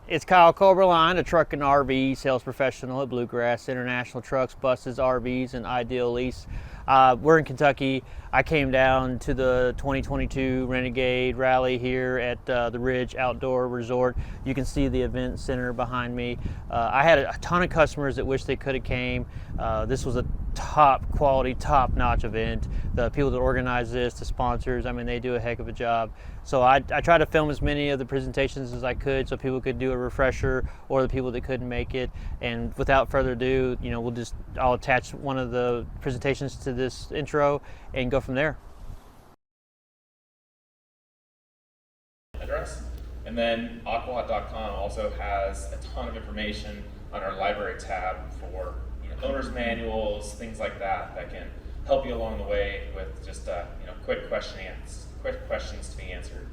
It's Kyle Coberline, a truck and RV sales professional at Bluegrass International Trucks, Buses, RVs, and Ideal Lease. We're in Kentucky. I came down to the 2022 Renegade Rally here at the Ridge Outdoor Resort. You can see the event center behind me. I had a ton of customers that wish they could have came. This was a top quality, top notch event. The people that organize this, the sponsors, I mean, they do a heck of a job. So I try to film as many of the presentations as I could so people could do a refresher, or the people that couldn't make it. And without further ado, you know, I'll attach one of the presentations to this intro and go from there. Address. And then aqua.com also has a ton of information on our library tab for owner's manuals, things like that can help you along the way with just quick questions to be answered.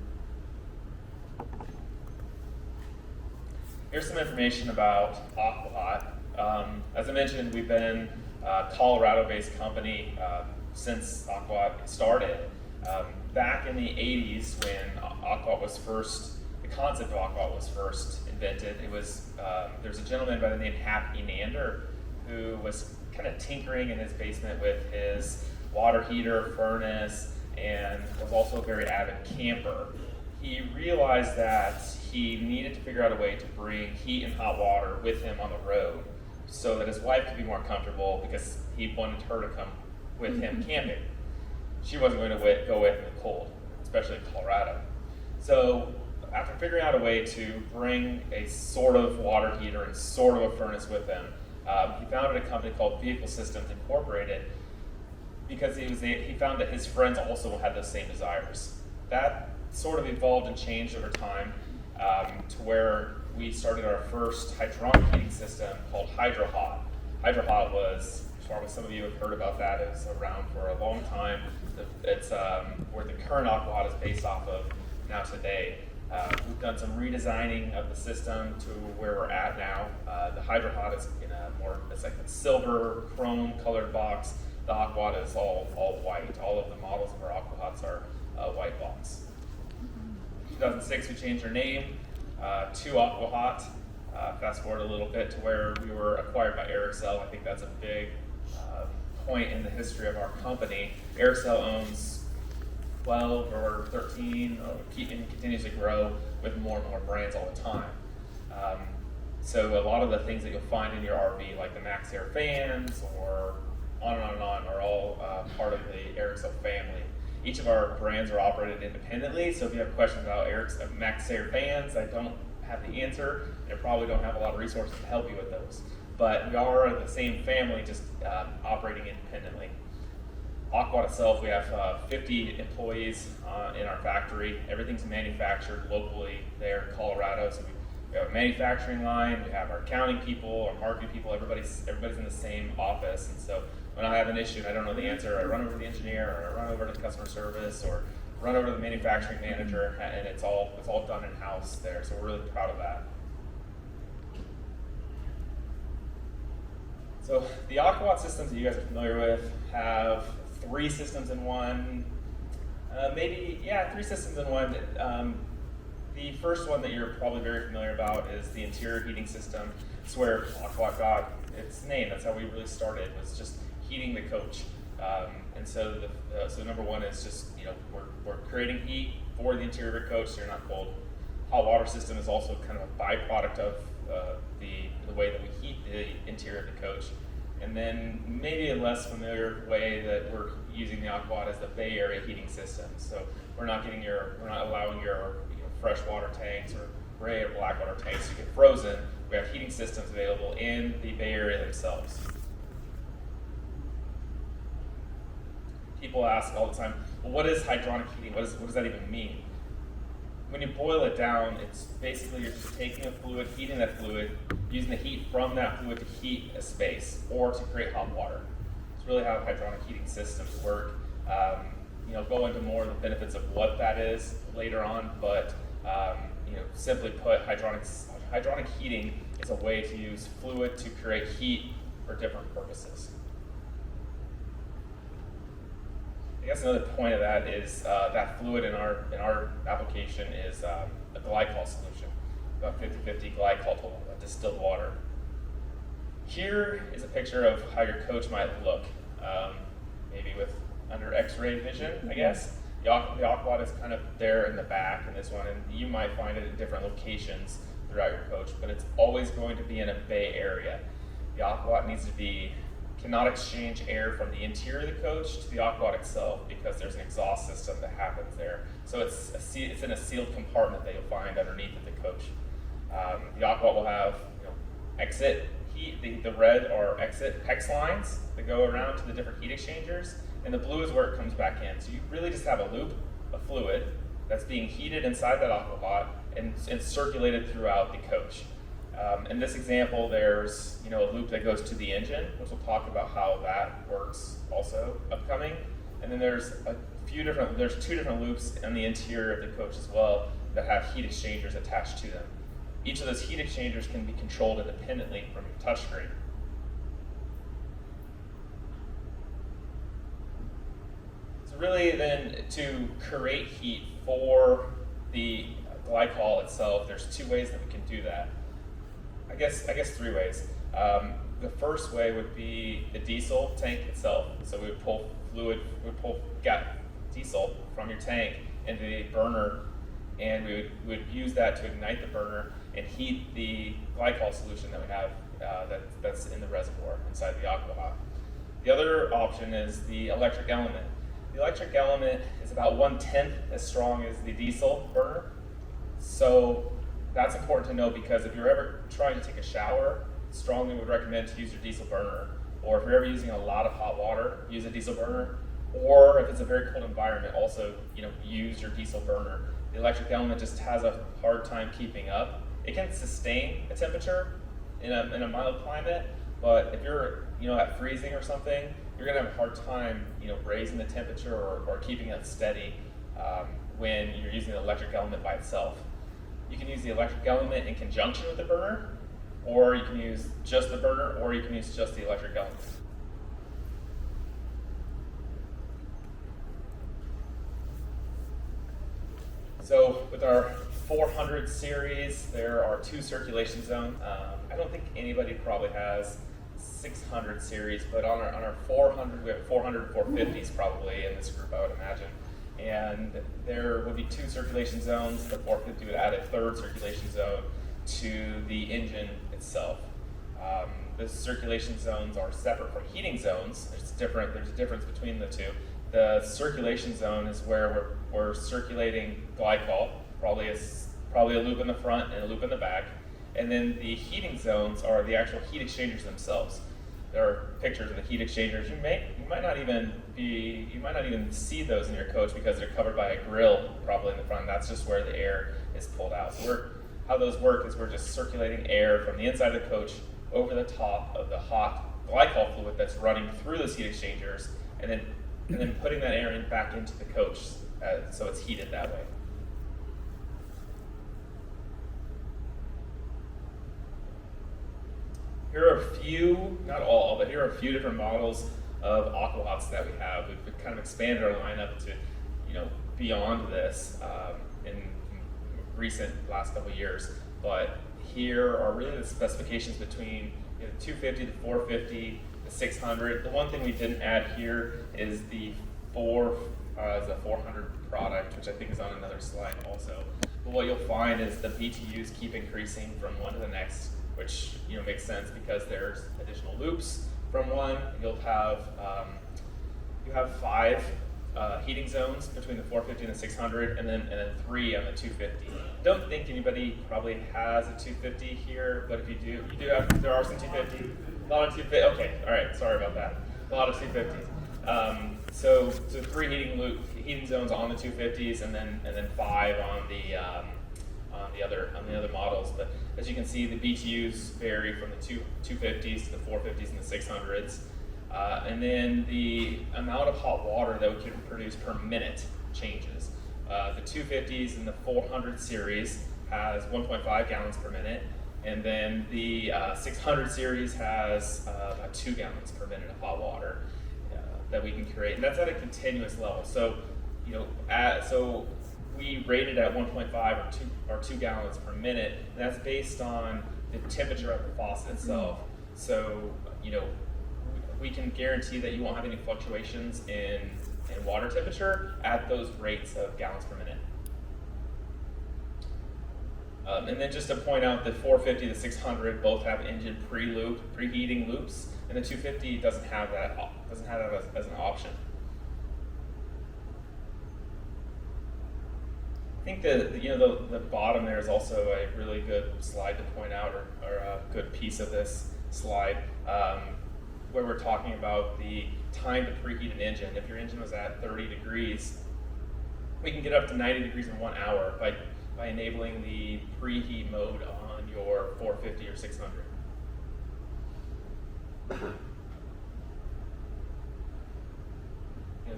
Here's some information about Aqua. As I mentioned, we've been a Colorado-based company since Aqua started. Back in the 80s, when the concept of Aqua was first invented, there's a gentleman by the name Happy Nander who was kind of tinkering in his basement with his water heater, furnace, and was also a very avid camper. He realized that he needed to figure out a way to bring heat and hot water with him on the road so that his wife could be more comfortable, because he wanted her to come with him camping. She wasn't going to go with in the cold, especially in Colorado. So after figuring out a way to bring a sort of water heater and sort of a furnace with him, he founded a company called Vehicle Systems Incorporated, because he found that his friends also had those same desires. That sort of evolved and changed over time to where we started our first hydronic heating system called Hydrohot. Hydrohot was, as far as some of you have heard about that, it was around for a long time. It's where the current Aqua is based off of now today. We've done some redesigning of the system to where we're at now. The Hydrohot is in it's like a silver chrome colored box. The Aqua is all white. All of the models of our Aquahots are white box. 2006, we changed our name to Aquahot. Fast forward a little bit to where we were acquired by Airxcel. I think that's a big point in the history of our company. Airxcel owns 12 or 13, and continues to grow with more and more brands all the time. So a lot of the things that you'll find in your RV, like the Max Air fans, or on and on and on, are all part of the Airxcel family. Each of our brands are operated independently, so if you have questions about Max Air fans, I don't have the answer, and I probably don't have a lot of resources to help you with those. But we are the same family, just operating independently. Aqua itself, we have 50 employees in our factory. Everything's manufactured locally there in Colorado. So we have a manufacturing line, we have our accounting people, our marketing people, everybody's in the same office. And so when I have an issue and I don't know the answer, I run over to the engineer, or I run over to customer service, or run over to the manufacturing manager, and it's all done in-house there. So we're really proud of that. So the Aqua systems that you guys are familiar with have 3 systems in one, 3 systems in one. The first one that you're probably very familiar about is the interior heating system. It's where Aqua got its name. That's how we really started, was just heating the coach. And so number one is just, we're creating heat for the interior of your coach so you're not cold. Hot water system is also kind of a byproduct of the way that we heat the interior of the coach. And then maybe a less familiar way that we're using the Aqua is the Bay Area heating system. So we're not allowing your freshwater tanks or gray or black water tanks to get frozen. We have heating systems available in the Bay Area themselves. People ask all the time, well, what is hydronic heating? What does that even mean? When you boil it down, it's basically you're just taking a fluid, heating that fluid, using the heat from that fluid to heat a space or to create hot water. It's really how hydronic heating systems work. Go into more of the benefits of what that is later on, but simply put, hydronic heating is a way to use fluid to create heat for different purposes. I guess another point of that is that fluid in our application is a glycol solution. about 50-50 glycol distilled water. Here is a picture of how your coach might look, maybe with under X-ray vision, I guess. The Aqua is kind of there in the back in this one, and you might find it in different locations throughout your coach, but it's always going to be in a bay area. The Aqua cannot exchange air from the interior of the coach to the Aqua itself because there's an exhaust system that happens there. So it's in a sealed compartment that you'll find underneath of the coach. The Aqua will have exit heat. The red are exit hex lines that go around to the different heat exchangers, and the blue is where it comes back in. So you really just have a loop of fluid that's being heated inside that Aqua pot and circulated throughout the coach. In this example, there's a loop that goes to the engine, which we'll talk about how that works also upcoming. And then there's two different loops in the interior of the coach as well that have heat exchangers attached to them. Each of those heat exchangers can be controlled independently from your touchscreen. So really then to create heat for the glycol itself, there's two ways that we can do that. I guess three ways. The first way would be the diesel tank itself. So we would pull diesel from your tank into the burner, and we would use that to ignite the burner and heat the glycol solution that we have that's in the reservoir inside the Aqua. The other option is the electric element. The electric element is about 1/10 as strong as the diesel burner. So that's important to know because if you're ever trying to take a shower, strongly would recommend to use your diesel burner. Or if you're ever using a lot of hot water, use a diesel burner. Or if it's a very cold environment, also use your diesel burner. The electric element just has a hard time keeping up. It can sustain a temperature in a mild climate, but if you're at freezing or something, you're gonna have a hard time raising the temperature or keeping it steady when you're using the electric element by itself. You can use the electric element in conjunction with the burner, or you can use just the burner, or you can use just the electric element. So with our 400 series, there are 2 circulation zones. I don't think anybody probably has 600 series, but on our 400, we have 400 450s probably in this group, I would imagine. And there would be 2 circulation zones. The 450 would add a 3rd circulation zone to the engine itself. The circulation zones are separate from heating zones. There's a difference between the two. The circulation zone is where we're circulating glycol, probably a loop in the front and a loop in the back. And then the heating zones are the actual heat exchangers themselves. There are pictures of the heat exchangers. You might not even see those in your coach because they're covered by a grill probably in the front. That's just where the air is pulled out. So how those work is we're just circulating air from the inside of the coach over the top of the hot glycol fluid that's running through those heat exchangers, and then putting that air back into the coach so it's heated that way. Here are a few, not all, but here are a few different models of Aqua Hots that we have. We've kind of expanded our lineup to, beyond this in recent last couple of years. But here are really the specifications between the 250, the 450, the 600. The one thing we didn't add here is the 400 product, which I think is on another slide also. But what you'll find is the BTUs keep increasing from one to the next, which makes sense because there's additional loops from one. You'll have 5 heating zones between the 450 and the 600, and then 3 on the 250. Don't think anybody probably has a 250 here, but if you do, there are some 250. A lot of 250. Okay, all right. Sorry about that. A lot of 250s. So 3 heating zones on the 250s, and then 5 on the other models. But as you can see, the BTUs vary from the 250s to the 450s and the 600s. And then the amount of hot water that we can produce per minute changes. The 250s and the 400 series has 1.5 gallons per minute, and then the 600 series has about 2 gallons per minute of hot water that we can create, and that's at a continuous level. So, so we rated at 1.5 or 2 gallons per minute, and that's based on the temperature of the faucet itself. So, we can guarantee that you won't have any fluctuations in water temperature at those rates of gallons per minute. And then just to point out, the 450, the 600 both have engine preheating loops, and the 250 doesn't have that as an option. I think the bottom there is also a really good slide to point out, or a good piece of this slide, where we're talking about the time to preheat an engine. If your engine was at 30 degrees, we can get up to 90 degrees in 1 hour by enabling the preheat mode on your 450 or 600.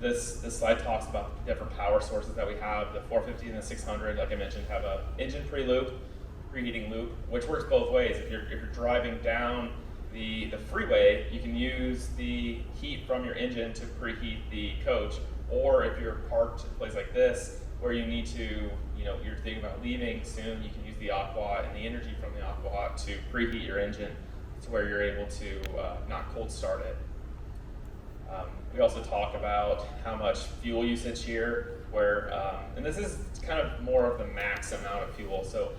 This slide talks about the different power sources that we have. The 450 and the 600, like I mentioned, have a engine preheating loop, which works both ways. If you're driving down the freeway, you can use the heat from your engine to preheat the coach, or if you're parked in a place like this where you need to, you're thinking about leaving soon, you can use the Aqua and the energy from the Aqua to preheat your engine to where you're able to not cold start it. We also talk about how much fuel usage here, and this is kind of more of the max amount of fuel. So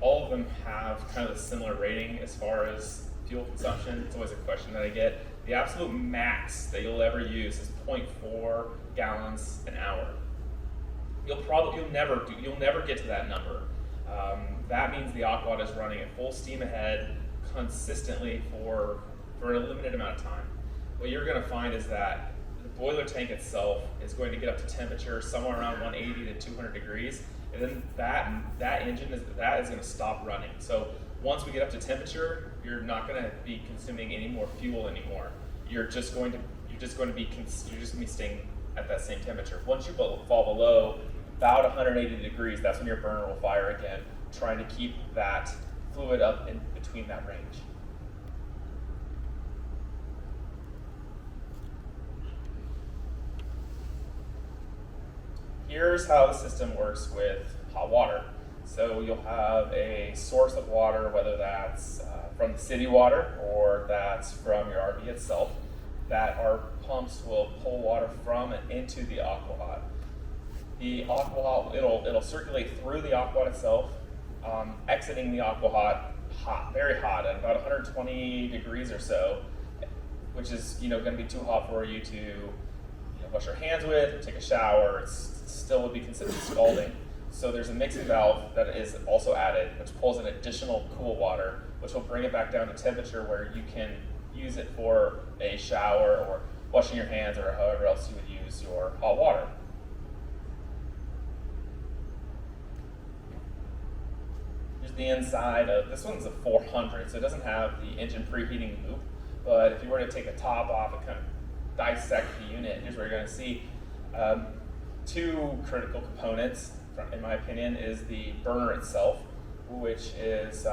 all of them have kind of a similar rating as far as fuel consumption. It's always a question that I get. The absolute max that you'll ever use is 0.4 gallons an hour. You'll never get to that number. That means the Aqua is running at full steam ahead consistently for a limited amount of time. What you're going to find is that the boiler tank itself is going to get up to temperature somewhere around 180 to 200 degrees, and then that engine is going to stop running. So once we get up to temperature, you're not going to be consuming any more fuel anymore. You're just going to be staying at that same temperature. Once you fall below about 180 degrees, that's when your burner will fire again, trying to keep that fluid up in between that range. Here's how the system works with hot water. So you'll have a source of water, whether that's from the city water or that's from your RV itself, that our pumps will pull water from and into the Aqua. The Aqua, it'll circulate through the Aqua itself, exiting the Aqua hot, very hot, at about 120 degrees or so, which is going to be too hot for you to wash your hands with, or take a shower. It still would be considered scalding. So there's a mixing valve that is also added, which pulls in additional cool water, which will bring it back down to temperature where you can use it for a shower or washing your hands or however else you would use your hot water. Here's the inside of, this one's a 400, so it doesn't have the engine preheating loop, but if you were to take the top off and kind of dissect the unit, here's where you're going to see two critical components, in my opinion, is the burner itself, which is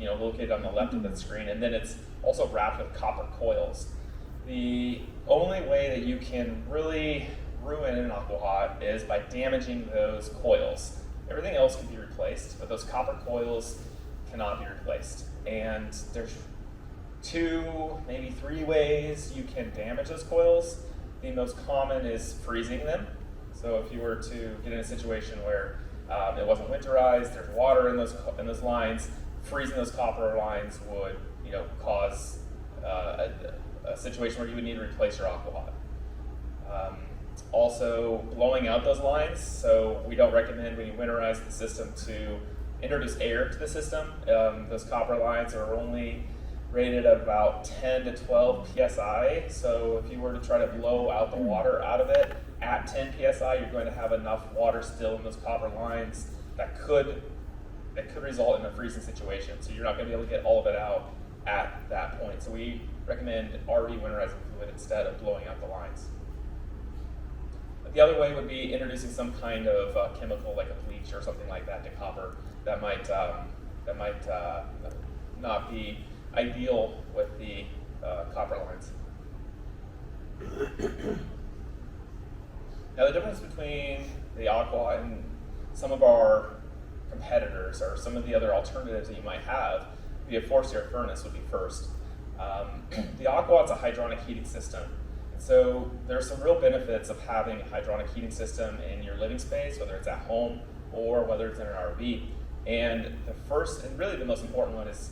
located on the left of the screen, and then it's also wrapped with copper coils. The only way that you can really ruin an Aqua is by damaging those coils. Everything else can be replaced, but those copper coils cannot be replaced. And there's 2, maybe 3 ways you can damage those coils. The most common is freezing them. So if you were to get in a situation where it wasn't winterized, there's water in those lines, freezing those copper lines would cause a situation where you would need to replace your Aqua. Also, blowing out those lines. So we don't recommend when you winterize the system to introduce air to the system. Those copper lines are only rated at about 10 to 12 psi. So if you were to try to blow out the water out of it at 10 psi, you're going to have enough water still in those copper lines that could result in a freezing situation. So you're not going to be able to get all of it out at that point. So we recommend RV winterizing fluid instead of blowing out the lines. The other way would be introducing some kind of chemical, like a bleach or something like that, to copper that might not be ideal with the copper lines. Now the difference between the Aqua and some of our competitors or some of the other alternatives that you might have, be a forced air furnace would be first. The Aqua is a hydronic heating system. So there's some real benefits of having a hydronic heating system in your living space, whether it's at home or whether it's in an RV. And the first and really the most important one is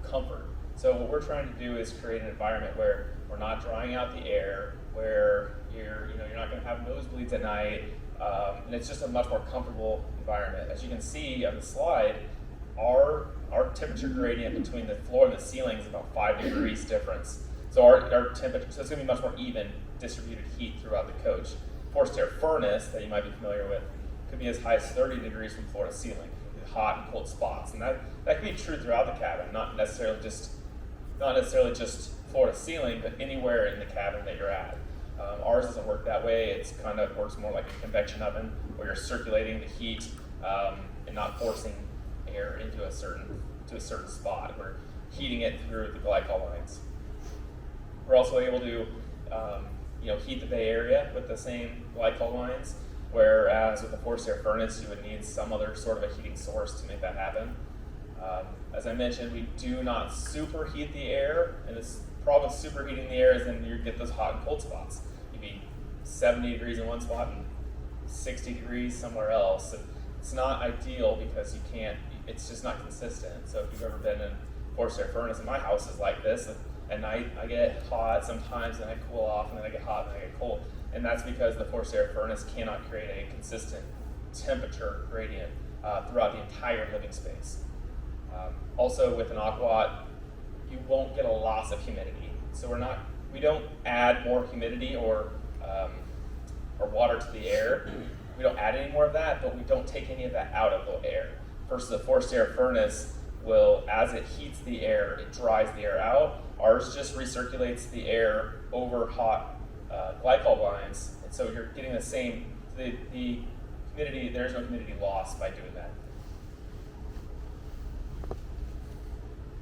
comfort. So what we're trying to do is create an environment where we're not drying out the air, where you're not going to have nosebleeds at night, and it's just a much more comfortable environment. As you can see on the slide, our temperature gradient between the floor and the ceiling is about 5 degrees difference. So our temperature, so it's going to be much more even distributed heat throughout the coach. Forced air furnace that you might be familiar with could be as high as 30 degrees from floor to ceiling, hot and cold spots, and that can be true throughout the cabin, not necessarily just floor to ceiling, but anywhere in the cabin that you're at. Ours doesn't work that way. It's kind of works more like a convection oven, where you're circulating the heat and not forcing air into a certain spot. We're heating it through the glycol lines. We're also able to heat the bay area with the same glycol lines, whereas with a forced air furnace, you would need some other sort of a heating source to make that happen. As I mentioned, we do not superheat the air, and the problem with superheating the air is then you get those hot and cold spots. You'd be 70 degrees in one spot and 60 degrees somewhere else. It's not ideal because it's just not consistent. So if you've ever been in a forced air furnace, and my house is like this, at night I get hot sometimes, then I cool off, and then I get hot, and then I get cold. And that's because the forced air furnace cannot create a consistent temperature gradient throughout the entire living space. Also with an Aqua, you won't get a loss of humidity. So we don't add more humidity or water to the air. We don't add any more of that, but we don't take any of that out of the air. Versus a forced air furnace as it heats the air, it dries the air out. Ours just recirculates the air over hot glycol lines, and so you're getting the humidity, there's no humidity loss by doing that.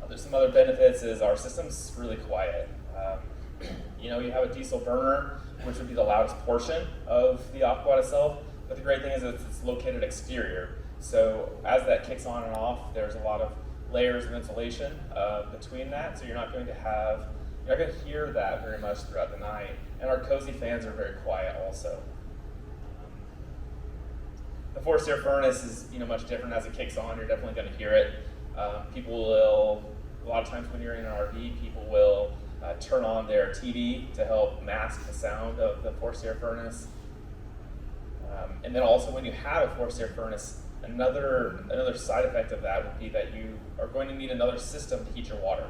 There's some other benefits is our system's really quiet. You have a diesel burner, which would be the loudest portion of the Aqua itself, but the great thing is it's located exterior. So as that kicks on and off, there's a lot of layers of insulation between that, so you're not going to hear that very much throughout the night. And our cozy fans are very quiet also. The forced air furnace is much different. As it kicks on, you're definitely going to hear it. A lot of times when you're in an RV, people will turn on their TV to help mask the sound of the forced air furnace. And then also when you have a forced air furnace, another side effect of that would be that you are going to need another system to heat your water.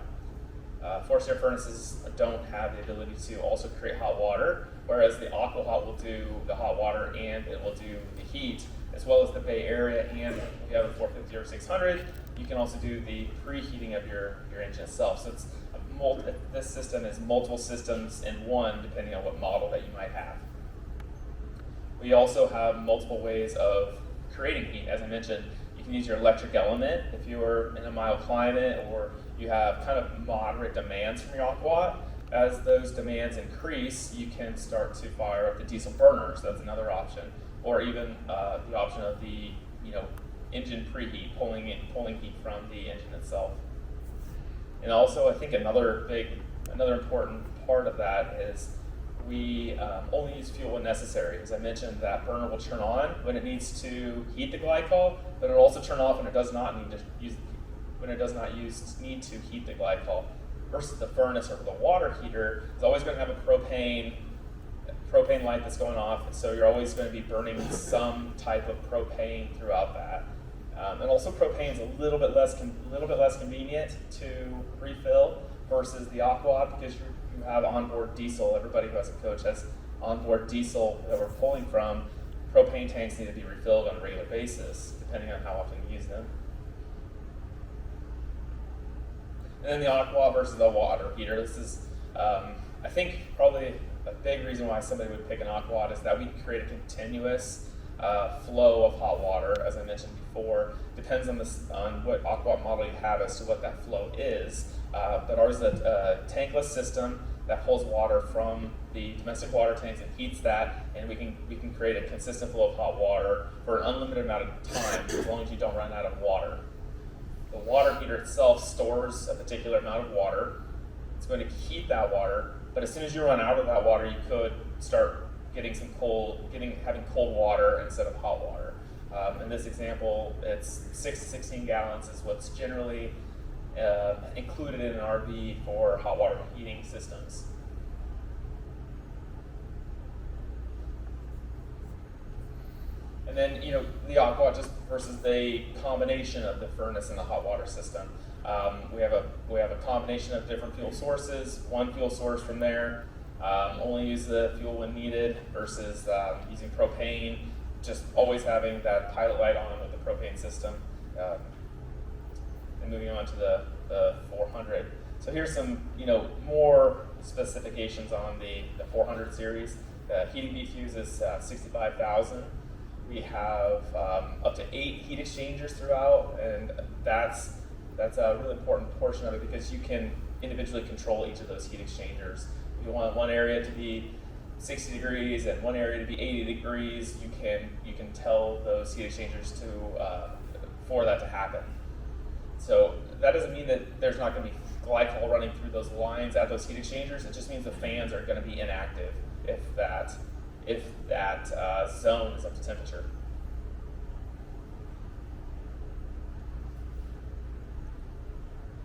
Forced air furnaces don't have the ability to also create hot water, whereas the Aqua Hot will do the hot water and it will do the heat, as well as the bay area. And if you have a 450 or 600, you can also do the preheating of your engine itself. So this system is multiple systems in one, depending on what model that you might have. We also have multiple ways of creating heat. As I mentioned, you can use your electric element if you're in a mild climate or you have kind of moderate demands from your Aqua. As those demands increase, you can start to fire up the diesel burners. That's another option. Or even the option of the engine preheat, pulling heat from the engine itself. And also, I think another important part of that is we only use fuel when necessary. As I mentioned, that burner will turn on when it needs to heat the glycol, but it'll also turn off when it does not need to heat the glycol. Versus the furnace or the water heater is always going to have a propane light that's going off, and so you're always going to be burning some type of propane throughout that. And also propane is a little bit less convenient to refill versus the Aqua, because you have onboard diesel. Everybody who has a coach has onboard diesel that we're pulling from. Propane tanks need to be refilled on a regular basis, depending on how often you use them. And then the Aqua versus the water heater. This is, I think, probably a big reason why somebody would pick an Aqua is that we can create a continuous flow of hot water. As I mentioned before, depends on what Aqua model you have as to what that flow is. But ours is a tankless system, that holds water from the domestic water tanks and heats that, and we can create a consistent flow of hot water for an unlimited amount of time as long as you don't run out of water. The water heater itself stores a particular amount of water. It's going to heat that water, but as soon as you run out of that water, you could start getting having cold water instead of hot water. In this example, it's 6 to 16 gallons is what's generally included in an RV for hot water heating systems. And then, the Aqua just versus the combination of the furnace and the hot water system. We have a combination of different fuel sources. One fuel source from there, only use the fuel when needed versus using propane. Just always having that pilot light on with the propane system. And moving on to the 400. So here's some, more specifications on the 400 series. The heating BTUs is 65,000. We have up to 8 heat exchangers throughout, and that's a really important portion of it because you can individually control each of those heat exchangers. If you want one area to be 60 degrees and one area to be 80 degrees, you can tell those heat exchangers for that to happen. So that doesn't mean that there's not going to be glycol running through those lines at those heat exchangers. It just means the fans are going to be inactive if that zone is up to temperature.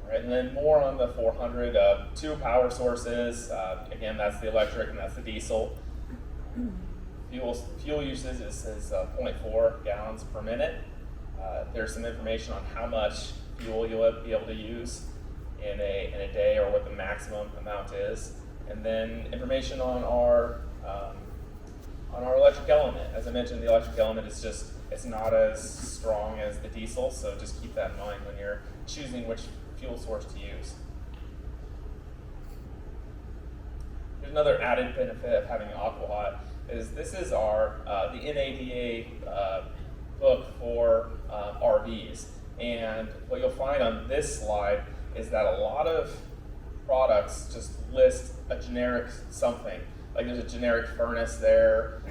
All right, and then more on the 400, 2 power sources. Again, that's the electric and that's the diesel. Fuel usage is 0.4 gallons per minute. There's some information on how much fuel you'll be able to use in a day or what the maximum amount is. And then information on our electric element. As I mentioned, the electric element is it's not as strong as the diesel, so just keep that in mind when you're choosing which fuel source to use. There's another added benefit of having Aqua is this is the NADA book for RVs. And what you'll find on this slide is that a lot of products just list a generic something. Like there's a generic furnace there,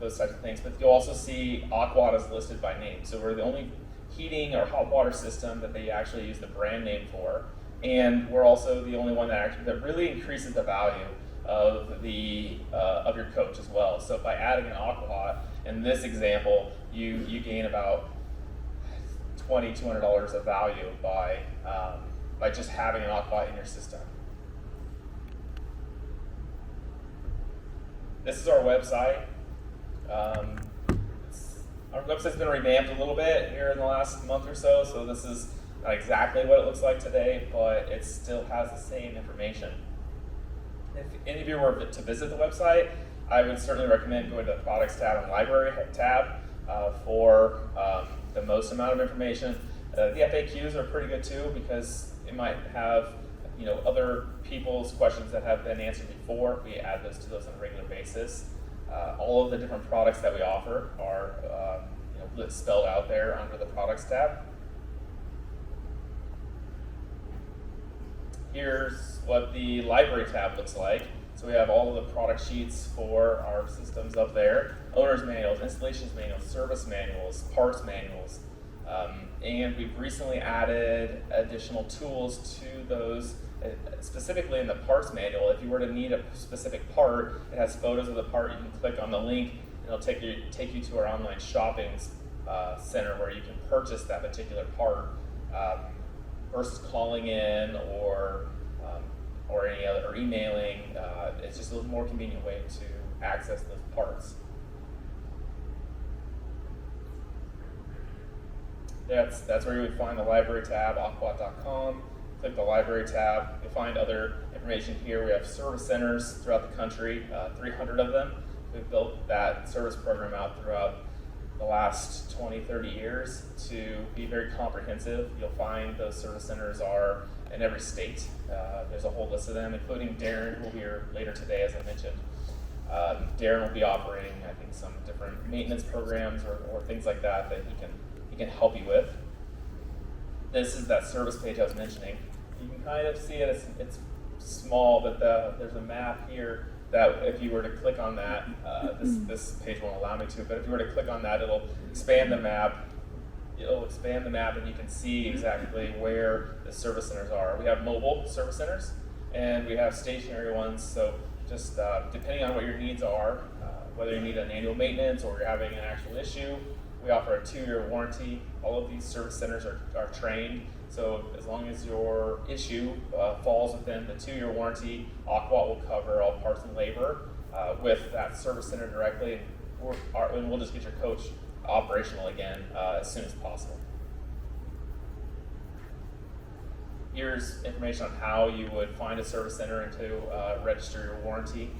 those types of things. But you'll also see Aqua is listed by name. So we're the only heating or hot water system that they actually use the brand name for. And we're also the only one that really increases the value of your coach as well. So by adding an Aqua, in this example, you gain about $200 of value by just having an Aqua in your system. This is our website. Our website's been revamped a little bit here in the last month or so, so this is not exactly what it looks like today, but it still has the same information. If any of you were to visit the website, I would certainly recommend going to the Products tab and Library tab for the most amount of information. The FAQs are pretty good too because it might have other people's questions that have been answered before. We add those to those on a regular basis. All of the different products that we offer are spelled out there under the Products tab. Here's what the Library tab looks like. So we have all of the product sheets for our systems up there. Owner's manuals, installations manuals, service manuals, parts manuals. And we've recently added additional tools to those, specifically in the parts manual. If you were to need a specific part, it has photos of the part. You can click on the link, and it'll take you to our online shopping center where you can purchase that particular part versus calling in or emailing. It's just a more convenient way to access those parts. That's where you would find the library tab, aqua.com. Click the library tab. You'll find other information here. We have service centers throughout the country, 300 of them. We've built that service program out throughout the last 20, 30 years to be very comprehensive. You'll find those service centers are in every state. There's a whole list of them, including Darren, who will be here later today, as I mentioned. Darren will be operating, I think, some different maintenance programs or things like that he can help you with. This is that service page I was mentioning. You can kind of see it. It's small, but there's a map here that if you were to click on that, this page won't allow me to, but if you were to click on that, it'll expand the map. It'll expand the map, and you can see exactly where the service centers are. We have mobile service centers, and we have stationary ones. So just depending on what your needs are, whether you need an annual maintenance or you're having an actual issue, we offer a 2-year warranty. All of these service centers are trained. So as long as your issue falls within the 2-year warranty, Aqua will cover all parts and labor with that service center directly, and we'll just get your coach operational again as soon as possible. Here's information on how you would find a service center and to register your warranty.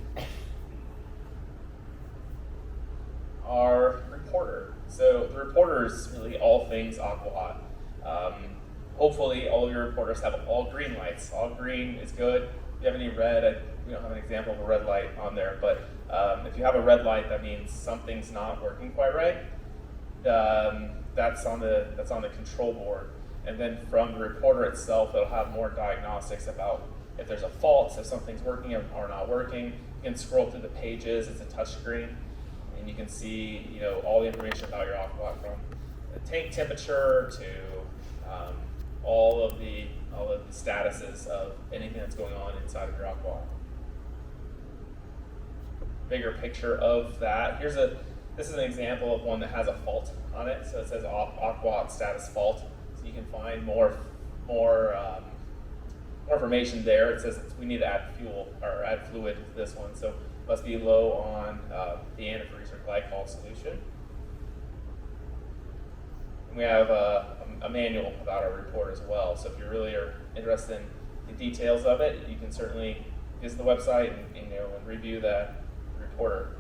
Our reporter. So the reporter is really all things Aqua. Hopefully all of your reporters have all green lights. All green is good. If you have any red, we don't have an example of a red light on there, but if you have a red light, that means something's not working quite right. That's on the control board. And then from the reporter itself, it'll have more diagnostics about if there's a fault, if something's working or not working. You can scroll through the pages. It's a touch screen, and you can see all the information about your Aqua, from the tank temperature to all of the statuses of anything that's going on inside of your Aqua. Bigger picture of that. This is an example of one that has a fault on it. So it says Aqua status fault. So you can find more information there. It says we need to add fuel or add fluid to this one. So it must be low on the antifreeze or glycol solution. And we have a manual about our report as well. So if you really are interested in the details of it, you can certainly visit the website and review that reporter.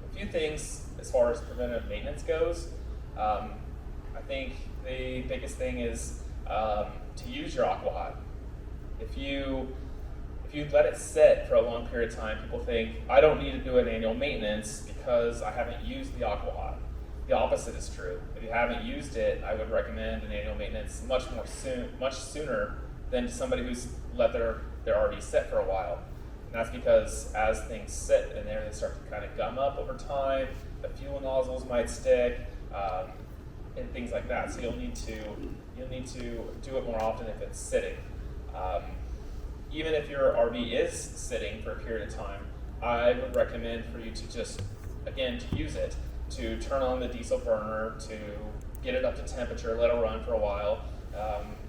A few things as far as preventive maintenance goes. I think the biggest thing is to use your Aqua. If you let it sit for a long period of time, people think, I don't need to do an annual maintenance because I haven't used the Aqua. The opposite is true. If you haven't used it, I would recommend an annual maintenance much sooner than somebody who's let their RV sit for a while. And that's because as things sit in there, they start to kind of gum up over time. The fuel nozzles might stick, and things like that. So you'll need to do it more often if it's sitting. Even if your RV is sitting for a period of time, I would recommend for you to just, again, to use it, to turn on the diesel burner, to get it up to temperature, let it run for a while,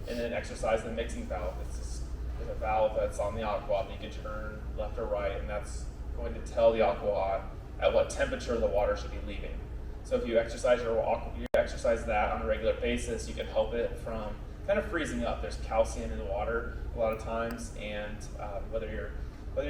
and then exercise the mixing valve. There's a valve that's on the Aqua that you can turn left or right, and that's going to tell the Aqua at what temperature the water should be leaving. So if you exercise that on a regular basis, you can help it from kind of freezing up. There's calcium in the water a lot of times, and whether you're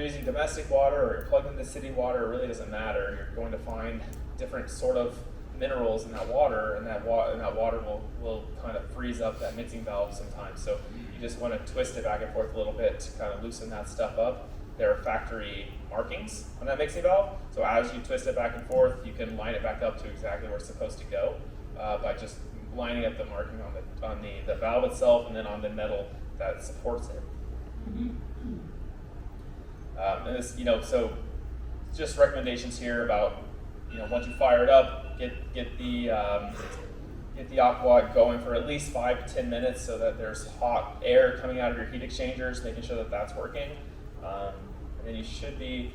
using domestic water or you're plugged into city water, it really doesn't matter. You're going to find different sort of minerals in that water, and that water will kind of freeze up that mixing valve sometimes. So you just want to twist it back and forth a little bit to kind of loosen that stuff up. There are factory markings on that mixing valve, so as you twist it back and forth, you can line it back up to exactly where it's supposed to go by just lining up the marking on the valve itself and then on the metal that supports it. And this, so just recommendations here about, once you fire it up, get the Aqua going for at least 5 to 10 minutes so that there's hot air coming out of your heat exchangers, making sure that that's working. And then you should be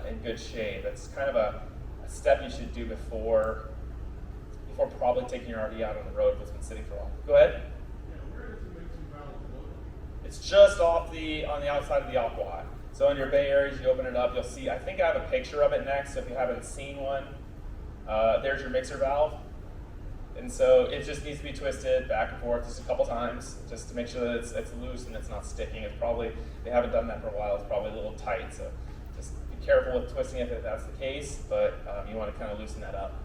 in good shape. It's kind of a step you should do before probably taking your RV out on the road if it's been sitting for a while. Go ahead. Yeah, where is the mixing valve located? It's just on the outside of the Aqua. So in your bay areas, you open it up, you'll see, I think I have a picture of it next, so if you haven't seen one, there's your mixer valve. And so it just needs to be twisted back and forth just a couple times, just to make sure that it's loose and it's not sticking. They haven't done that for a while, it's probably a little tight, so just be careful with twisting it if that's the case, but you want to kind of loosen that up.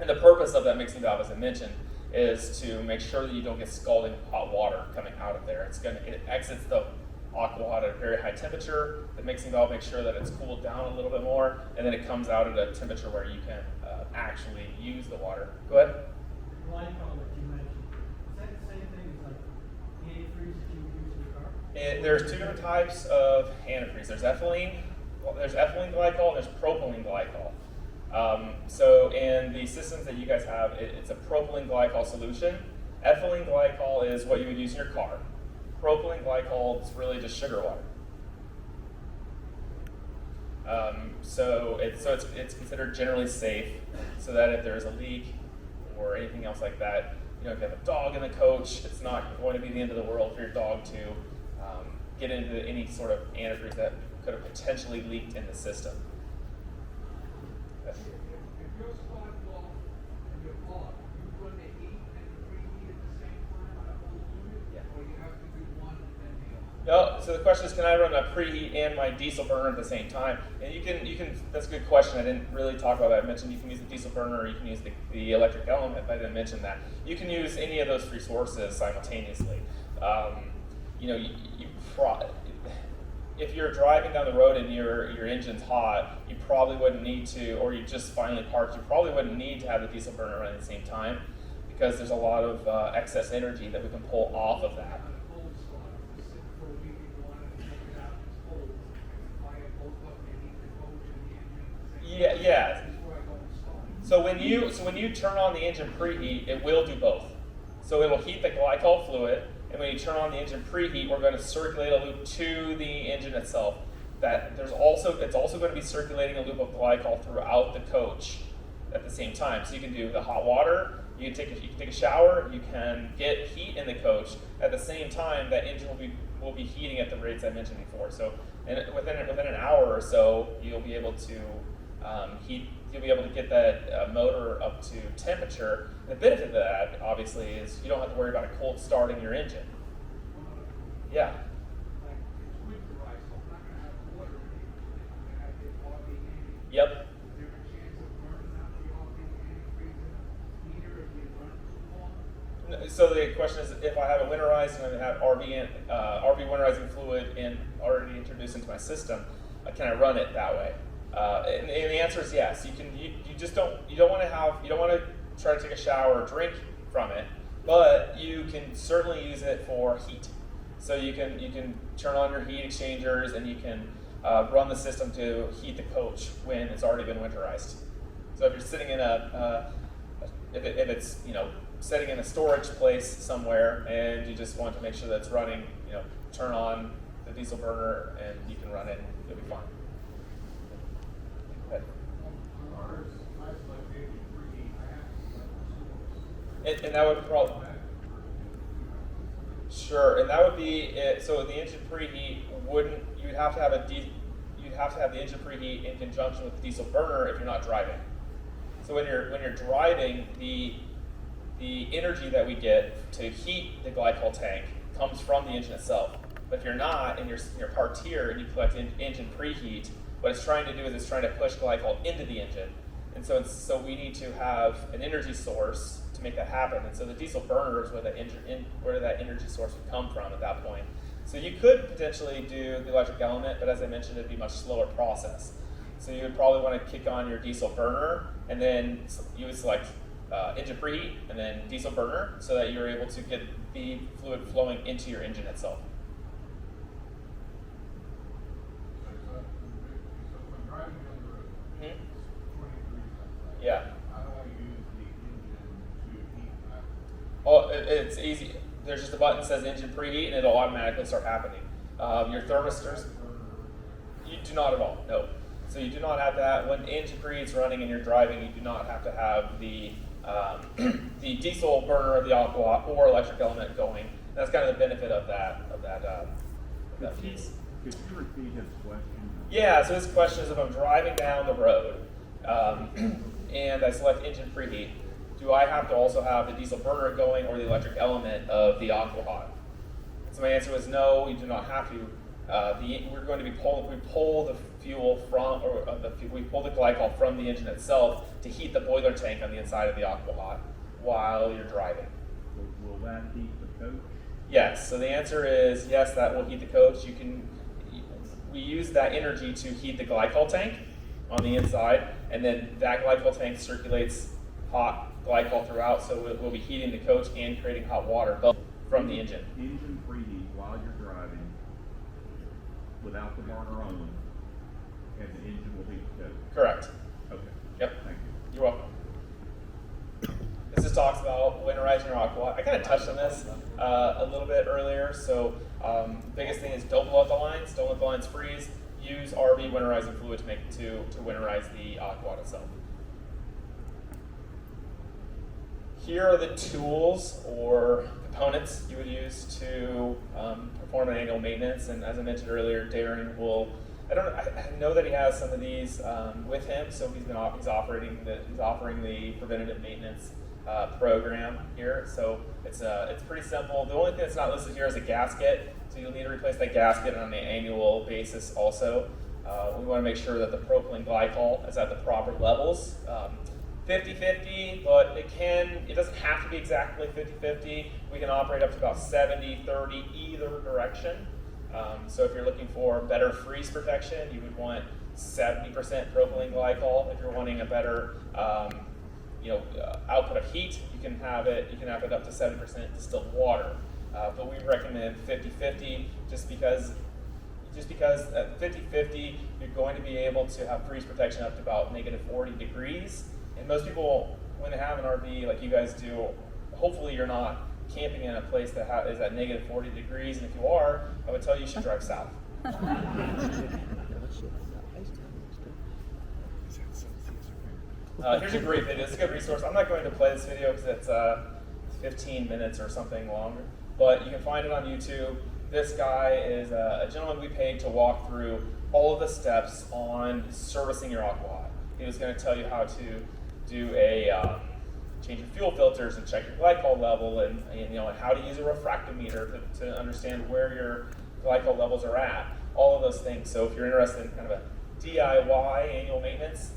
And the purpose of that mixing valve, as I mentioned, is to make sure that you don't get scalding hot water coming out of there. It exits the Aqua at a very high temperature. The mixing valve makes sure that it's cooled down a little bit more, and then it comes out at a temperature where you can actually use the water. Go ahead. The glycol that you mentioned, is that the same thing as like the antifreeze that you use in the car? There's two different types of antifreeze. There's ethylene glycol, and there's propylene glycol. So in the systems that you guys have, it's a propylene glycol solution. Ethylene glycol is what you would use in your car. Propylene glycol is really just sugar water. So it's considered generally safe, so that if there's a leak or anything else like that, you know, if you have a dog in the coach, it's not going to be the end of the world for your dog to get into any sort of antifreeze that could have potentially leaked in the system. If your spot blows and you're hot, you run the heat and the preheat at the same time on a whole unit? Yeah. Or you have to do one and then the other? No, so the question is, can I run my preheat and my diesel burner at the same time? And you can. That's a good question. I didn't really talk about that. I mentioned you can use the diesel burner, or you can use the electric element, but I didn't mention that. You can use any of those three sources simultaneously. You know, if you're driving down the road and your engine's hot, you probably wouldn't need to, or you just finally parked, you probably wouldn't need to have the diesel burner running at the same time, because there's a lot of excess energy that we can pull off of that. On a cold spot, you sit for a week and go on and check it out, it's cold, and fire both up and heat the coach and the engine at the same time. Yeah. Before I go install. So when you turn on the engine preheat, it will do both. So it will heat the glycol fluid, and when you turn on the engine preheat, we're going to circulate a loop to the engine itself. It's also going to be circulating a loop of glycol throughout the coach at the same time. So you can do the hot water, you can take a shower, you can get heat in the coach. At the same time, that engine will be heating at the rates I mentioned before. So within an hour or so, you'll be able to you'll be able to get that motor up to temperature. The benefit of that, obviously, is you don't have to worry about a cold starting your engine. Yeah. Like, it's winterized, so I'm not gonna have water in it, I'm gonna have the RV antifreeze. Yep. Is there a chance of burning out the RV antifreeze in a heater if you run too long? So the question is, if I have a winterized and I have RV winterizing fluid already introduced into my system, can I run it that way? And the answer is yes. You can. You don't want to try to take a shower or drink from it, but you can certainly use it for heat. So you can turn on your heat exchangers and you can run the system to heat the coach when it's already been winterized. So if you're sitting in if it's sitting in a storage place somewhere and you just want to make sure that it's running, turn on the diesel burner and you can run it and it'll be fine. Okay. And that would probably, sure, and that would be it. So the engine preheat you'd have to have the engine preheat in conjunction with the diesel burner if you're not driving. So when you're driving, the energy that we get to heat the glycol tank comes from the engine itself. But if you're not and you're parked here and you collect engine preheat, what it's trying to do is it's trying to push glycol into the engine. And so we need to have an energy source to make that happen. And so the diesel burner is where that energy source would come from at that point. So you could potentially do the electric element, but as I mentioned, it'd be a much slower process. So you would probably want to kick on your diesel burner, and then you would select engine preheat and then diesel burner so that you're able to get the fluid flowing into your engine itself. Yeah. How do I use the engine to heat my? Oh, it's easy. There's just a button that says engine preheat, and it'll automatically start happening. Your thermistors, you do not at all. No. So you do not have that. When engine preheat's running and you're driving, you do not have to have the diesel burner of the Aqua or electric element going. That's kind of the benefit of that piece. Could you repeat his question? Yeah. So his question is, if I'm driving down the road and I select engine preheat, do I have to also have the diesel burner going or the electric element of the Aqua? So my answer was no, you do not have to. We're going to be we pull the fuel from, we pull the glycol from the engine itself to heat the boiler tank on the inside of the Aqua while you're driving. Will that heat the coach? Yes. So the answer is yes, that will heat the coach. We use that energy to heat the glycol tank on the inside, and then that glycol tank circulates hot glycol throughout, so it will be heating the coach and creating hot water from the engine. Engine preheat while you're driving without the burner on, and the engine will heat the coach? Correct. Okay. Yep. Thank you. You're welcome. This just talks about winterizing your Aqua. I kind of touched on this a little bit earlier. So biggest thing is don't blow out the lines. Don't let the lines freeze. Use RV winterizing fluid to winterize the Aqua itself. Here are the tools or components you would use to perform an annual maintenance. And as I mentioned earlier, Darren will. I know that he has some of these with him, so he's offering the preventative maintenance program here. So it's pretty simple. The only thing that's not listed here is a gasket, so you'll need to replace that gasket on an annual basis. Also, we want to make sure that the propylene glycol is at the proper levels. 50-50, but it doesn't have to be exactly 50-50. We can operate up to about 70-30 either direction. So if you're looking for better freeze protection, you would want 70% propylene glycol. If you're wanting a better output of heat, you can have it up to 70% distilled water. But we recommend 50-50 just because at 50-50 you're going to be able to have freeze protection up to about -40 degrees. And most people, when they have an RV like you guys do, hopefully you're not camping in a place that is at -40 degrees, and if you are, I would tell you should drive south. Here's a great video. It's a good resource. I'm not going to play this video because it's 15 minutes or something longer, but you can find it on YouTube. This guy is a gentleman we paid to walk through all of the steps on servicing your Aqua. He was going to tell you how to do change your fuel filters and check your glycol level, and how to use a refractometer to understand where your glycol levels are at. All of those things. So if you're interested in kind of a DIY annual maintenance,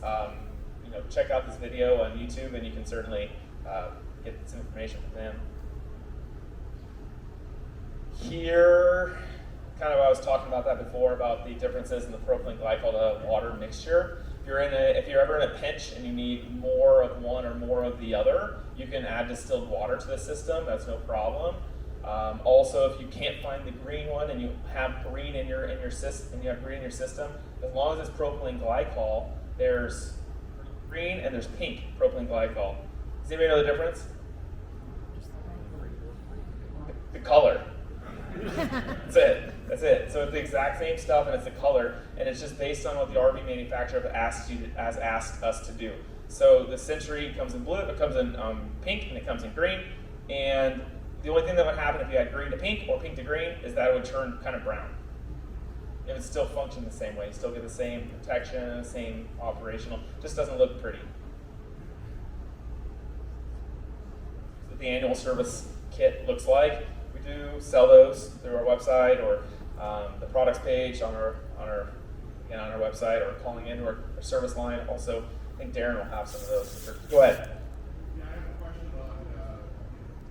check out this video on YouTube, and you can certainly get some information from them. Here, kind of I was talking about that before about the differences in the propylene glycol to water mixture. If you're ever in a pinch and you need more of one or more of the other, you can add distilled water to the system. That's no problem. Also, if you can't find the green one and you have green in your system, as long as it's propylene glycol, there's green and there's pink propylene glycol. Does anybody know the difference? The color. That's it. So it's the exact same stuff, and it's the color, and it's just based on what the RV manufacturer has asked us to do. So the Century comes in blue, it comes in pink, and it comes in green. And the only thing that would happen if you had green to pink or pink to green is that it would turn kind of brown. It would still function the same way. You still get the same protection, the same operational. Just doesn't look pretty. So the annual service kit looks like. We do sell those through our website or the products page on our website, or calling into our service line. Also, I think Darren will have some of those. Go ahead. Yeah, I have a question on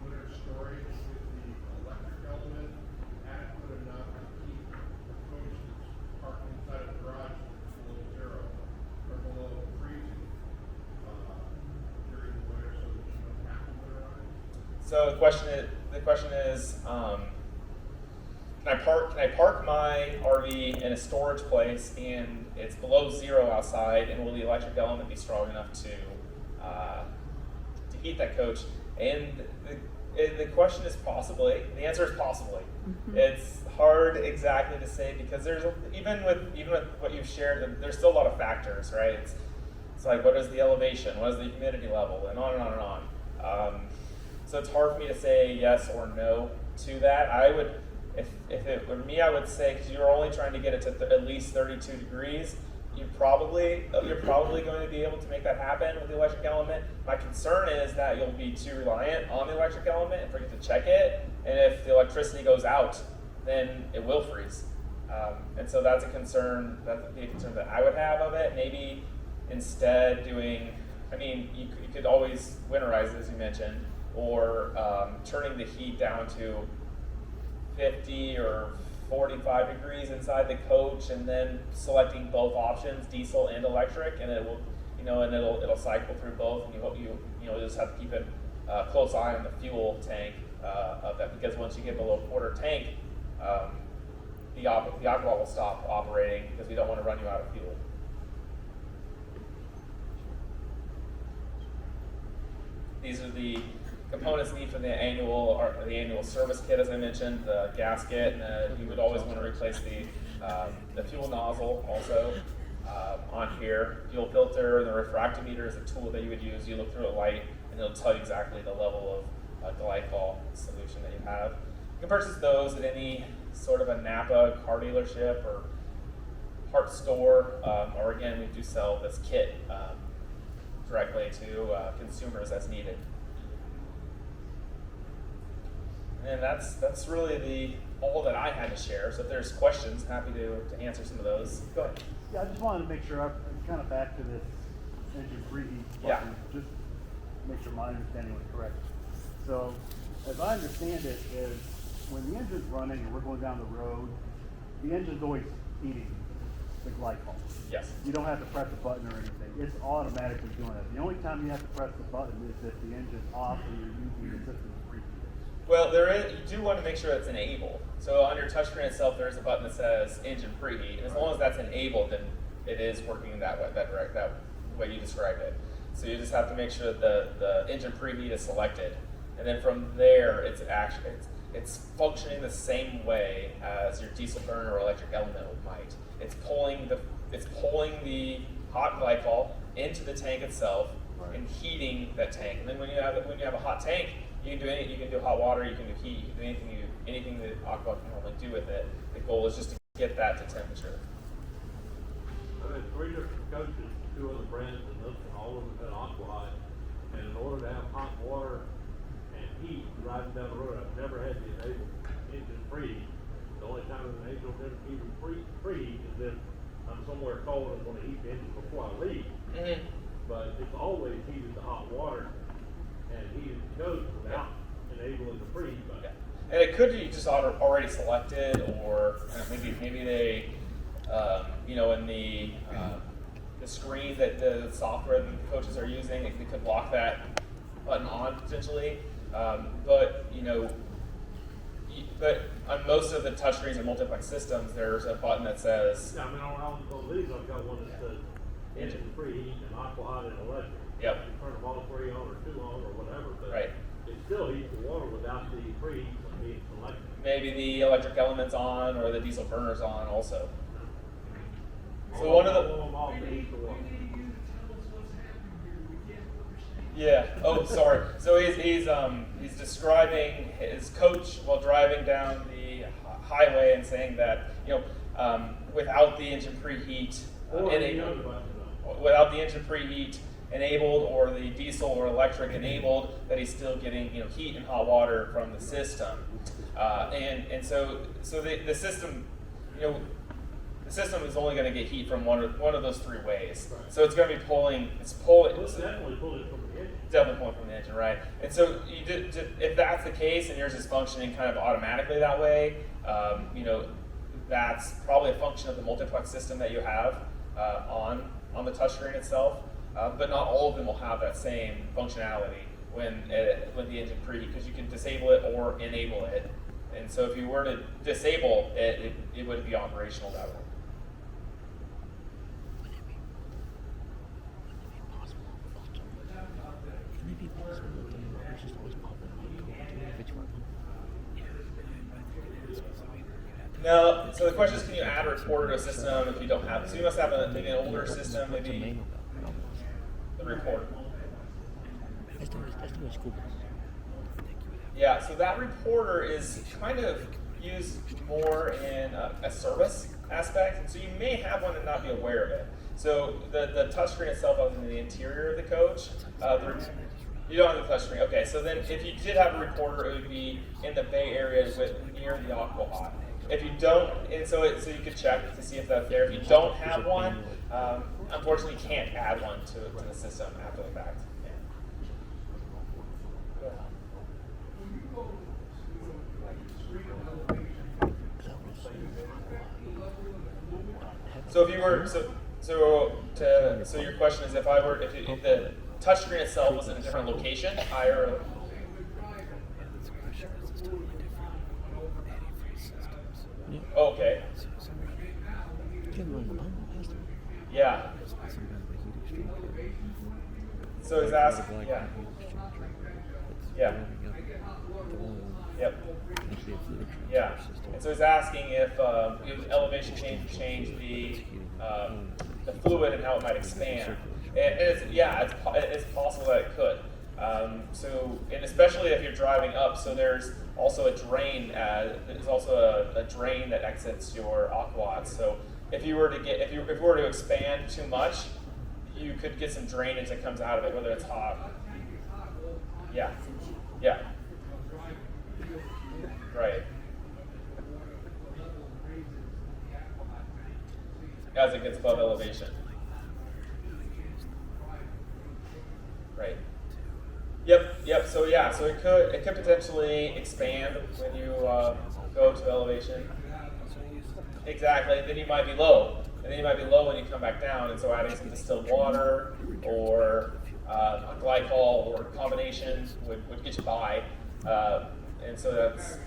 winter storage with the electric element. Adequate enough to keep the coach that's parked inside of the garage below zero or below freezing during the winter, so that you don't have to winterize? So the question is, can I park my RV in a storage place and it's below zero outside, and will the electric element be strong enough to heat that coach? And the question is possibly. The answer is possibly. Mm-hmm. It's hard exactly to say because there's even with what you've shared, there's still a lot of factors, right? It's like, what is the elevation, what is the humidity level, and on and on and on. So it's hard for me to say yes or no to that. I would, if it were me, I would say, because you're only trying to get it to at least 32 degrees, you're probably going to be able to make that happen with the electric element. My concern is that you'll be too reliant on the electric element and forget to check it. And if the electricity goes out, then it will freeze. And so that's a concern. That would be a concern that I would have of it. Maybe instead doing, you could always winterize it, as you mentioned, or turning the heat down to 50 or 45 degrees inside the coach, and then selecting both options, diesel and electric, and it will, and it'll cycle through both, and you just have to keep a close eye on the fuel tank of that, because once you get below quarter tank, the Aqua will stop operating because we don't want to run you out of fuel. These are the components needed for the annual service kit, as I mentioned, the gasket, and you would always want to replace the fuel nozzle also on here. Fuel filter, the refractometer is a tool that you would use. You look through a light, and it'll tell you exactly the level of glycol solution that you have. You can purchase those at any sort of a Napa car dealership or parts store, or again, we do sell this kit directly to consumers as needed. And that's really all that I had to share. So if there's questions, happy to answer some of those. Go ahead. Yeah, I just wanted to make sure, I'm kind of back to this engine preheat Yeah. button, just make sure my understanding was correct. So, as I understand it, is when the engine's running and we're going down the road, the engine's always heating the glycol. Yes. You don't have to press a button or anything. It's automatically doing it. The only time you have to press the button is if the engine's off and you're using the system's preheating. Well, you do want to make sure it's enabled. So on your touchscreen itself, there is a button that says engine preheat. And as long as that's enabled, then it is working that way you described it. So you just have to make sure that the engine preheat is selected. And then from there, it's functioning the same way as your diesel burner or electric element might. It's pulling the hot glycol into the tank itself and heating that tank. And then when you have a hot tank, you can do hot water, you can do heat, you can do anything that Aqua can normally do with it. The goal is just to get that to temperature. I've had 3 different coaches, 2 other brands, and all of them had Aqua. And in order to have hot water and heat driving down the road, I've never had the enabled engine preheat. The only time it's enabled even preheat is if I'm somewhere cold and want to heat the engine before I leave. Mm-hmm. But it's always heated the hot water and heated the coach without enabling the preheat button. Yeah. And it could be just already selected, or maybe they, in the screen that the software that the coaches are using, they could lock that button on potentially. But on most of the touchscreens and multiplex systems, there's a button that says. Yeah, I mean, on these, I've got one that says engine preheat and Aqua hot and electric. Yep. You turn them all 3 on or 2 on or whatever, but Right. it still heats the water without the preheat being selected. Maybe the electric element's on or the diesel burner's on also. So one of the. Off to heat the water. Yeah. Oh, sorry. So he's describing his coach while driving down the highway and saying that without the engine preheat enabled or the diesel or electric enabled, that he's still getting heat and hot water from the system, and so the system the system is only going to get heat from one of those 3 ways. Right. So it's going to be pulling. It's definitely pulling from the engine. Definitely pulling from the engine, right? And so if that's the case and yours is functioning kind of automatically that way, that's probably a function of the multiplex system that you have on the touchscreen itself. But not all of them will have that same functionality when the engine preheat, because you can disable it or enable it. And so if you were to disable it, it wouldn't be operational that way. No, so the question is, can you add a recorder to a system if you don't have it? So you must have maybe an older system, maybe the recorder. Yeah, so that reporter is kind of used more in a service aspect, and so you may have one and not be aware of it. So the touchscreen itself is in the interior of the coach. You don't have the touchscreen. Okay, so then if you did have a recorder, it would be in the bay area near the Aqua hot. If you don't, and so you could check to see if that's there. If you don't have one, unfortunately, you can't add one to the system after the fact. Yeah. So if you were so your question is, if the touchscreen itself was in a different location, higher. Okay. Yeah. So he's asking, yeah. Yeah. Yep. Yeah. And so he's asking if elevation change the fluid and how it might expand. And it's possible that it could. And especially if you're driving up, so there's also a drain. There's also a drain that exits your aqua. So if you were to expand too much, you could get some drainage that comes out of it, whether it's hot. Yeah. Yeah. Right. As it gets above elevation. Right. Yep. So it could potentially expand when you go to elevation. Exactly. Then you might be low. And then you might be low when you come back down, and so adding some distilled water or a glycol or combination would get you by. And so that's,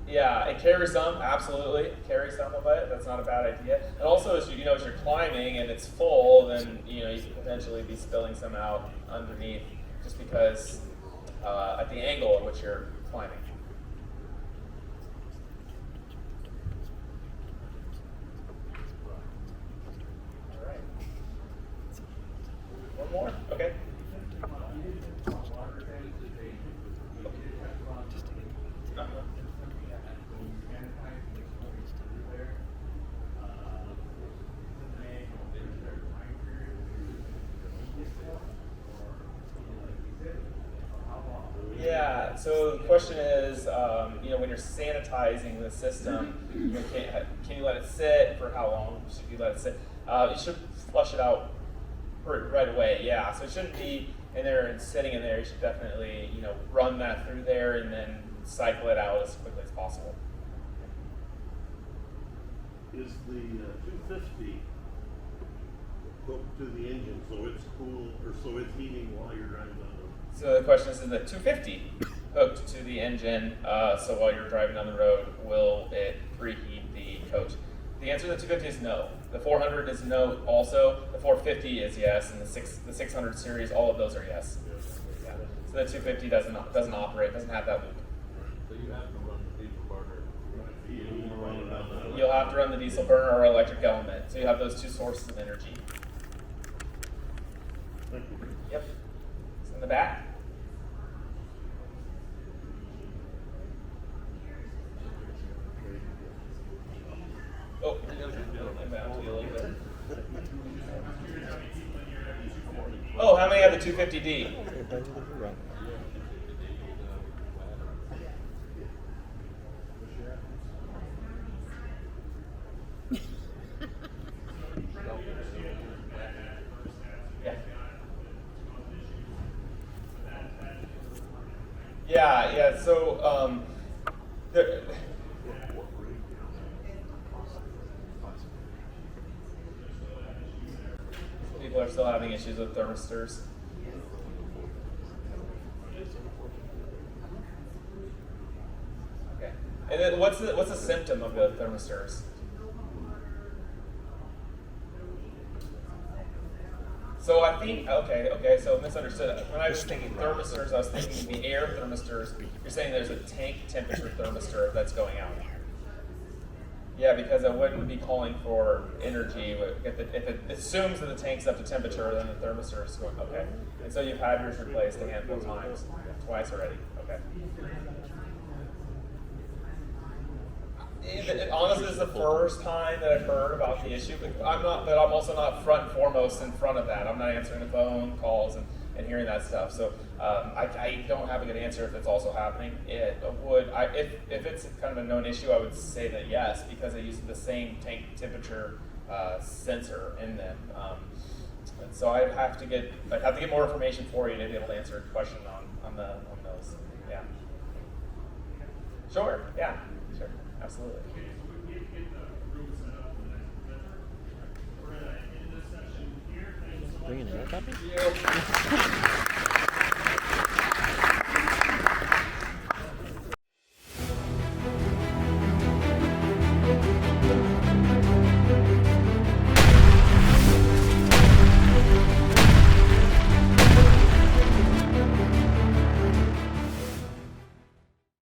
yeah, it carries some, absolutely. Carry some of it. That's not a bad idea. And also, as you're climbing and it's full, then you could potentially be spilling some out underneath, just because at the angle at which you're climbing. All right. One more. Okay. Yeah, so the question is, when you're sanitizing the system, can you let it sit? For how long should you let it sit? You should flush it out right away, yeah. So it shouldn't be in there and sitting in there. You should definitely, run that through there and then cycle it out as quickly as possible. Is the 250 hooked to the engine so it's cool, or so it's heating while you're driving down the road? So the question is the 250 hooked to the engine, so while you're driving down the road, will it preheat the coach? The answer to the 250 is no. The 400 is no also. The 450 is yes, and the 600 series, all of those are yes. Yeah. So the 250 doesn't operate, doesn't have that loop. So you have to run the diesel burner. You'll have to run the diesel burner or electric element. So you have those two sources of energy. Thank you. Yep. It's in the back. Oh, inbound to you a little bit. Oh, how many have the 250D? Yeah. So people are still having issues with thermistors. Okay. And then what's the symptom of the thermistors? So I think, okay, so misunderstood. When I was thinking thermistors, I was thinking the air thermistors. You're saying there's a tank temperature thermistor that's going out. Yeah, because I wouldn't be calling for energy. If it assumes that the tank's up to temperature, then the thermistor is going, okay. And so you've had yours replaced a handful of times, twice already, okay. Honestly, this is the first time that I've heard about the issue, but I'm also not front and foremost in front of that. I'm not answering the phone calls and hearing that stuff. So I don't have a good answer if it's also happening. If it's kind of a known issue, I would say that yes, because they use the same tank temperature sensor in them. And so I'd have to get more information for you to be able to answer a question on those. Yeah. Sure. Yeah. Sure. Absolutely. Bringing it up.